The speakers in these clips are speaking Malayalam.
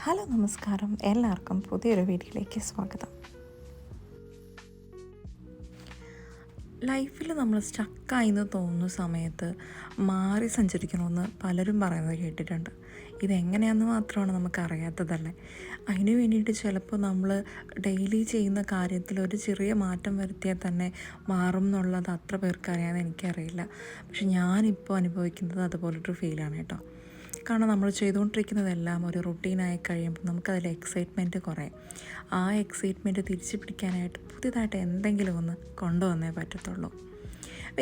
ഹലോ നമസ്കാരം, എല്ലാവർക്കും പുതിയൊരു വീഡിയോയിലേക്ക് സ്വാഗതം. ലൈഫിൽ നമ്മൾ സ്റ്റക്കായി എന്ന് തോന്നുന്ന സമയത്ത് മാറി സഞ്ചരിക്കണമെന്ന് പലരും പറയുന്നത് കേട്ടിട്ടുണ്ട്. ഇതെങ്ങനെയാണെന്ന് മാത്രമാണ് നമുക്കറിയാത്തതല്ലേ. അതിന് വേണ്ടിയിട്ട് ചിലപ്പോൾ നമ്മൾ ഡെയിലി ചെയ്യുന്ന കാര്യത്തിൽ ഒരു ചെറിയ മാറ്റം വരുത്തിയാൽ തന്നെ മാറും എന്നുള്ളത് അത്ര പേർക്ക് അറിയാമെന്ന് എനിക്കറിയില്ല. പക്ഷെ ഞാനിപ്പോൾ അനുഭവിക്കുന്നത് അതുപോലൊരു ഫീലാണ് കേട്ടോ. കാരണം നമ്മൾ ചെയ്തുകൊണ്ടിരിക്കുന്നതെല്ലാം ഒരു റുട്ടീനായി കഴിയുമ്പോൾ നമുക്കതിൽ എക്സൈറ്റ്മെൻറ്റ് കുറയും. ആ എക്സൈറ്റ്മെൻറ്റ് തിരിച്ചു പിടിക്കാനായിട്ട് പുതിയതായിട്ട് എന്തെങ്കിലും ഒന്ന് കൊണ്ടുവന്നേ പറ്റത്തുള്ളൂ.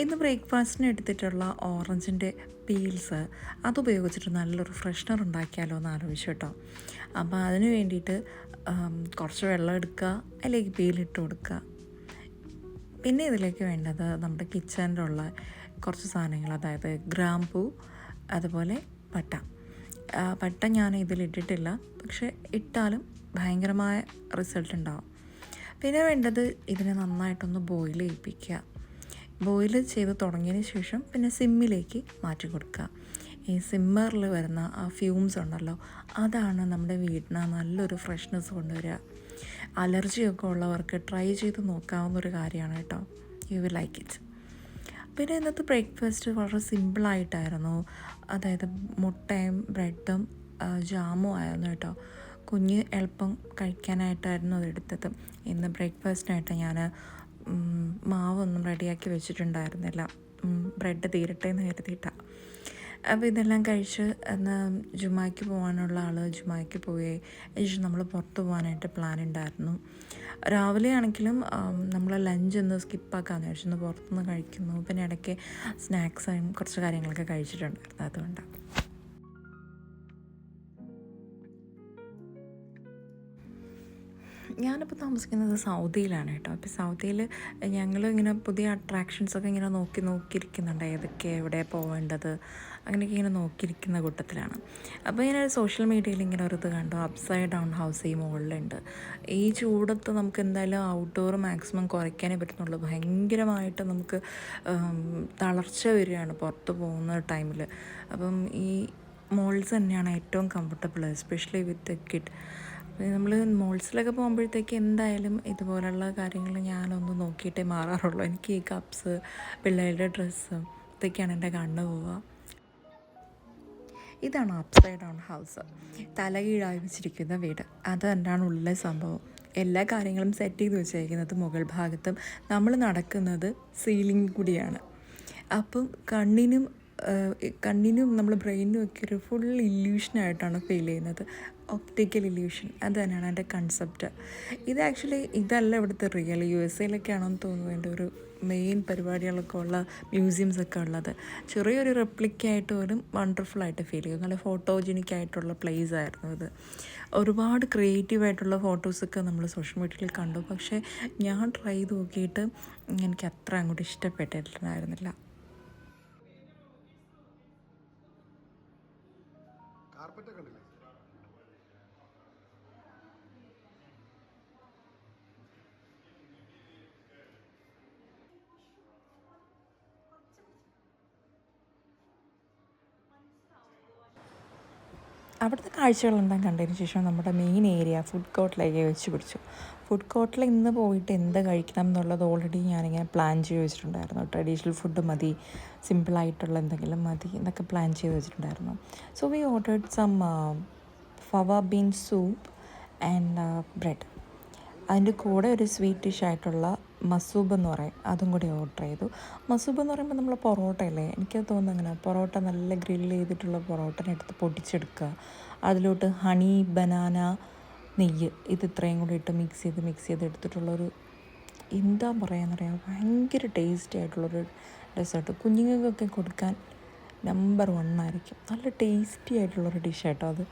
ഇന്ന് ബ്രേക്ക്ഫാസ്റ്റിന് എടുത്തിട്ടുള്ള ഓറഞ്ചിൻ്റെ പീൽസ് അതുപയോഗിച്ചിട്ട് നല്ലൊരു ഫ്രഷ്നർ ഉണ്ടാക്കിയാലോ എന്ന് ആലോചിച്ചു കേട്ടോ. അപ്പോൾ അതിന് വേണ്ടിയിട്ട് കുറച്ച് വെള്ളം എടുക്കുക, അല്ലെങ്കിൽ പീലിട്ട് കൊടുക്കുക. പിന്നെ ഇതിലേക്ക് വേണ്ടത് നമ്മുടെ കിച്ചണിലുള്ള കുറച്ച് സാധനങ്ങൾ, അതായത് ഗ്രാമ്പൂ, അതുപോലെ പട്ട ഞാൻ ഇതിലിട്ടിട്ടില്ല, പക്ഷേ ഇട്ടാലും ഭയങ്കരമായ റിസൾട്ട് ഉണ്ടാവും. പിന്നെ വേണ്ടത് ഇതിനെ നന്നായിട്ടൊന്ന് ബോയിൽ ചെയ്യിപ്പിക്കുക. ബോയിൽ ചെയ്ത് തുടങ്ങിയതിന് ശേഷം പിന്നെ സിമ്മിലേക്ക് മാറ്റി കൊടുക്കുക. ഈ സിമ്മറിൽ വരുന്ന ആ ഫ്യൂംസ് ഉണ്ടല്ലോ, അതാണ് നമ്മുടെ വീടിന് നല്ലൊരു ഫ്രഷ്നെസ് കൊണ്ടുവരിക. അലർജിയൊക്കെ ഉള്ളവർക്ക് ട്രൈ ചെയ്ത് നോക്കാവുന്നൊരു കാര്യമാണ് കേട്ടോ. You will like it. പിന്നെ ഇന്നത്തെ ബ്രേക്ക്ഫാസ്റ്റ് വളരെ സിമ്പിളായിട്ടായിരുന്നു. അതായത് മുട്ടയും ബ്രെഡും ജാമും ആയിരുന്നു കേട്ടോ. കുഞ്ഞ് എളുപ്പം കഴിക്കാനായിട്ടായിരുന്നു അതെടുത്തത്. ഇന്ന് ബ്രേക്ക്ഫാസ്റ്റിനായിട്ട് ഞാൻ മാവൊന്നും റെഡിയാക്കി വെച്ചിട്ടുണ്ടായിരുന്നില്ല, ബ്രെഡ് തീരട്ടെ എന്ന് കരുതിയിട്ടാണ്. അപ്പോൾ ഇതെല്ലാം കഴിച്ച് ജുമായ്ക്ക് പോകാനുള്ള ആൾ ജുമായ്ക്ക് പോയി. നമ്മൾ പുറത്ത് പോകാനായിട്ട് പ്ലാൻ ഉണ്ടായിരുന്നു. രാവിലെ ആണെങ്കിലും നമ്മൾ ലഞ്ച് ഒന്ന് സ്കിപ്പാക്കാമെന്ന് വിചാരിച്ചു, പുറത്തുനിന്ന് കഴിക്കുന്നു. പിന്നെ ഇടയ്ക്ക് സ്നാക്സും കുറച്ച് കാര്യങ്ങളൊക്കെ കഴിച്ചിട്ടുണ്ടായിരുന്നു. അതുകൊണ്ടാണ്. ഞാനിപ്പോൾ താമസിക്കുന്നത് സൗദിയിലാണ് കേട്ടോ. അപ്പോൾ സൗദിയിൽ ഞങ്ങളിങ്ങനെ പുതിയ അട്രാക്ഷൻസൊക്കെ ഇങ്ങനെ നോക്കിയിരിക്കുന്നുണ്ട്, ഏതൊക്കെ എവിടെ പോവേണ്ടത് അങ്ങനെയൊക്കെ ഇങ്ങനെ നോക്കിയിരിക്കുന്ന കൂട്ടത്തിലാണ്. അപ്പോൾ ഇങ്ങനെ സോഷ്യൽ മീഡിയയിൽ ഇങ്ങനെ ഒരു ഇത് കണ്ടു, അപ്സൈഡ് ഡൗൺ ഹൗസ് ഈ മുകളിലുണ്ട്. ഈ ചൂടത്ത് നമുക്ക് എന്തായാലും ഔട്ട്ഡോർ മാക്സിമം കുറയ്ക്കാനേ പറ്റുന്നുള്ളൂ. ഭയങ്കരമായിട്ട് നമുക്ക് തളർച്ച വരികയാണ് പുറത്ത് പോകുന്ന ടൈമിൽ. അപ്പം ഈ മോൾസ് തന്നെയാണ് ഏറ്റവും കംഫർട്ടബിൾ, എസ്പെഷ്യലി വിത്ത് കിഡ്. നമ്മൾ മോൾസിലൊക്കെ പോകുമ്പോഴത്തേക്ക് എന്തായാലും ഇതുപോലുള്ള കാര്യങ്ങൾ ഞാനൊന്ന് നോക്കിയിട്ടേ മാറാറുള്ളൂ. എനിക്ക് ഈ കപ്സ്, പിള്ളേരുടെ ഡ്രസ്സ്, ഇതൊക്കെയാണ് എൻ്റെ കണ്ണ് പോവുക. ഇതാണ് അപ്സൈഡ് ഡൗൺ ഹൗസ്, തലകീഴായി വെച്ചിരിക്കുന്ന വീട്. അത് തന്നെയാണ് ഉള്ള സംഭവം. എല്ലാ കാര്യങ്ങളും സെറ്റ് ചെയ്ത് വെച്ചിരിക്കുന്നത് മുകൾ ഭാഗത്തും, നമ്മൾ നടക്കുന്നത് സീലിംഗ് കൂടിയാണ്. അപ്പം കണ്ണിനും നമ്മൾ ബ്രെയിനും ഒക്കെ ഒരു ഫുൾ ഇല്യൂഷനായിട്ടാണ് ഫീൽ ചെയ്യുന്നത്. ഒപ്റ്റിക്കൽ ഇല്യൂഷൻ, അത് തന്നെയാണ് എൻ്റെ കൺസെപ്റ്റ്. ഇത് ആക്ച്വലി ഇതല്ല ഇവിടുത്തെ റിയൽ. USA ആണെന്ന് തോന്നുന്നു എൻ്റെ ഒരു മെയിൻ പരിപാടികളൊക്കെ ഉള്ള മ്യൂസിയംസൊക്കെ ഉള്ളത്. ചെറിയൊരു റെപ്ലിക്കായിട്ട് പോലും വണ്ടർഫുള്ളായിട്ട് ഫീൽ ചെയ്യും. നല്ല ഫോട്ടോജനിക് ആയിട്ടുള്ള പ്ലേസ് ആയിരുന്നു ഇത്. ഒരുപാട് ക്രിയേറ്റീവായിട്ടുള്ള ഫോട്ടോസൊക്കെ നമ്മൾ സോഷ്യൽ മീഡിയയിൽ കണ്ടു. പക്ഷേ ഞാൻ ട്രൈ ചെയ്ത് നോക്കിയിട്ട് എനിക്ക് അത്ര അങ്ങോട്ട് ഇഷ്ടപ്പെട്ടിട്ടുണ്ടായിരുന്നില്ല. അവിടുത്തെ കാഴ്ചകളെല്ലാം കണ്ടതിന് ശേഷം നമ്മുടെ മെയിൻ ഏരിയ ഫുഡ് കോർട്ടിലേക്ക് വെച്ച് പിടിച്ചു. ഫുഡ് കോർട്ടിൽ ഇന്ന് പോയിട്ട് എന്ത് കഴിക്കണം എന്നുള്ളത് ഓൾറെഡി ഞാനിങ്ങനെ പ്ലാൻ ചെയ്ത് വെച്ചിട്ടുണ്ടായിരുന്നു. ട്രഡീഷണൽ ഫുഡ് മതി, സിമ്പിളായിട്ടുള്ള എന്തെങ്കിലും മതി എന്നൊക്കെ പ്ലാൻ ചെയ്ത് വെച്ചിട്ടുണ്ടായിരുന്നു. So we ordered some fava bean soup and bread. അതിൻ്റെ കൂടെ ഒരു സ്വീറ്റ് ഡിഷായിട്ടുള്ള മസൂബ് എന്ന് പറയും, അതും കൂടി ഓർഡർ ചെയ്തു. മസൂബ് എന്ന് പറയുമ്പോൾ നമ്മൾ പൊറോട്ടയല്ലേ, എനിക്കത് തോന്നുന്നു അങ്ങനെ. പൊറോട്ട നല്ല ഗ്രില്ല് ചെയ്തിട്ടുള്ള പൊറോട്ടനെ എടുത്ത് പൊടിച്ചെടുക്കുക, അതിലോട്ട് ഹണി, ബനാന, നെയ്യ്, ഇത് ഇത്രയും കൂടി ഇട്ട് മിക്സ് ചെയ്ത് എടുത്തിട്ടുള്ളൊരു, എന്താ പറയുക, ഭയങ്കര ടേസ്റ്റി ആയിട്ടുള്ളൊരു ഡെസേർട്ട്. കുഞ്ഞുങ്ങൾക്കൊക്കെ കൊടുക്കാൻ നമ്പർ 1 ആയിരിക്കും. നല്ല ടേസ്റ്റി ആയിട്ടുള്ളൊരു ഡിഷാട്ടോ അത്.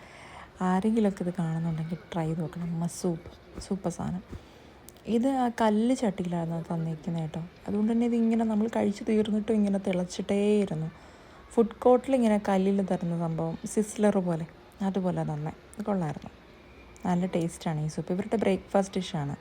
ആരെങ്കിലുമൊക്കെ ഇത് കാണുന്നുണ്ടെങ്കിൽ ട്രൈ ചെയ്ത് നോക്കണം. സൂപ്പർ സാധനം. ഇത് ആ കല്ല് ചട്ടിയിലായിരുന്നു തന്നിരിക്കുന്നത് കേട്ടോ. അതുകൊണ്ട് തന്നെ ഇതിങ്ങനെ നമ്മൾ കഴിച്ച് തീർന്നിട്ടും ഇങ്ങനെ തിളച്ചിട്ടേയിരുന്നു. ഫുഡ് കോർട്ടിൽ ഇങ്ങനെ കല്ലിൽ തരുന്ന സംഭവം, സിസ്ലർ പോലെ അതുപോലെ തന്നെ കൊള്ളായിരുന്നു. നല്ല ടേസ്റ്റാണ് ഈ സൂപ്പ്. ഇവരുടെ ബ്രേക്ക്ഫാസ്റ്റ് ഡിഷാണ്.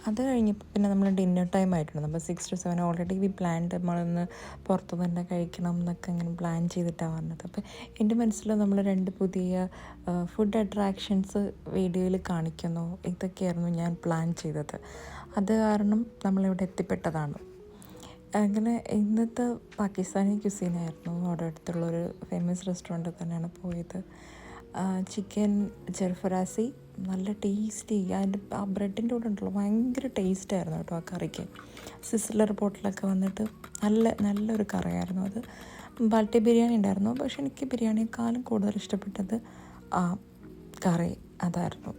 അത് കഴിഞ്ഞപ്പോൾ പിന്നെ നമ്മൾ ഡിന്നർ ടൈം ആയിട്ടുണ്ട്. നമ്മൾ 6 to 7 ഓൾറെഡി വി പ്ലാൻഡ് നമ്മളൊന്ന് പുറത്തു തന്നെ കഴിക്കണം എന്നൊക്കെ ഇങ്ങനെ പ്ലാൻ ചെയ്തിട്ടാണ് വന്നത്. അപ്പോൾ എൻ്റെ മനസ്സിൽ നമ്മൾ 2 പുതിയ ഫുഡ് അട്രാക്ഷൻസ് വീഡിയോയിൽ കാണിക്കുന്നു. ഇതൊക്കെയായിരുന്നു ഞാൻ പ്ലാൻ ചെയ്തത്. അത് കാരണം നമ്മളിവിടെ എത്തിപ്പെട്ടതാണ്. അങ്ങനെ ഇന്നത്തെ പാകിസ്ഥാനി ക്യുസീനായിരുന്നു. അവിടെ അടുത്തുള്ളൊരു ഫേമസ് റെസ്റ്റോറൻറ്റിൽ തന്നെയാണ് പോയത്. ചിക്കൻ ജർഫറാസി നല്ല ടേസ്റ്റി. അതിൻ്റെ ആ ബ്രെഡിൻ്റെ കൂടെ ഉണ്ടല്ലോ ഭയങ്കര ടേസ്റ്റായിരുന്നു കേട്ടോ ആ കറിക്ക്. സിസിലർ പോട്ടിലൊക്കെ വന്നിട്ട് നല്ലൊരു കറിയായിരുന്നു അത്. ബാൽട്ടി ബിരിയാണി ഉണ്ടായിരുന്നു, പക്ഷെ എനിക്ക് ബിരിയാണിയെക്കാളും കൂടുതൽ ഇഷ്ടപ്പെട്ടത് ആ കറി അതായിരുന്നു.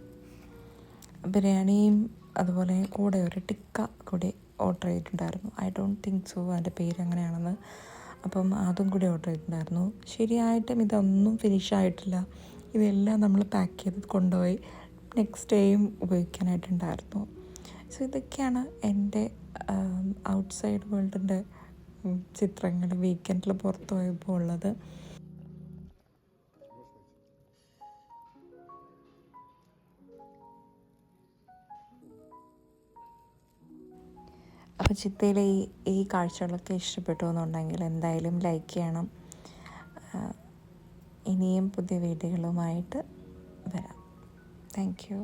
ബിരിയാണിയും അതുപോലെ കൂടെ ഒരു ടിക്ക കൂടി ഓർഡർ ചെയ്തിട്ടുണ്ടായിരുന്നു. ഐ ഡോണ്ട് തിങ്ക് സോ അതിൻ്റെ പേര് അങ്ങനെയാണെന്ന്. അപ്പം അതും കൂടി ഓർഡർ ചെയ്തിട്ടുണ്ടായിരുന്നു. ശരിയായിട്ടും ഇതൊന്നും ഫിനിഷായിട്ടില്ല. ഇതെല്ലാം നമ്മൾ പാക്ക് ചെയ്ത് കൊണ്ടുപോയി നെക്സ്റ്റ് ഡേയും ഉപയോഗിക്കാനായിട്ടുണ്ടായിരുന്നു. സോ ഇതൊക്കെയാണ് എൻ്റെ ഔട്ട്സൈഡ് വേൾഡിൻ്റെ ചിത്രങ്ങൾ വീക്കെൻഡിൽ പുറത്ത് പോയപ്പോൾ ഉള്ളത്. അപ്പോൾ ചിത്തയിലെ ഈ കാഴ്ചകളൊക്കെ ഇഷ്ടപ്പെട്ടു എന്നുണ്ടെങ്കിൽ എന്തായാലും ലൈക്ക് ചെയ്യണം. ഇനിയും പുതിയ വീഡിയോകളുമായിട്ട് വരാം. Thank you.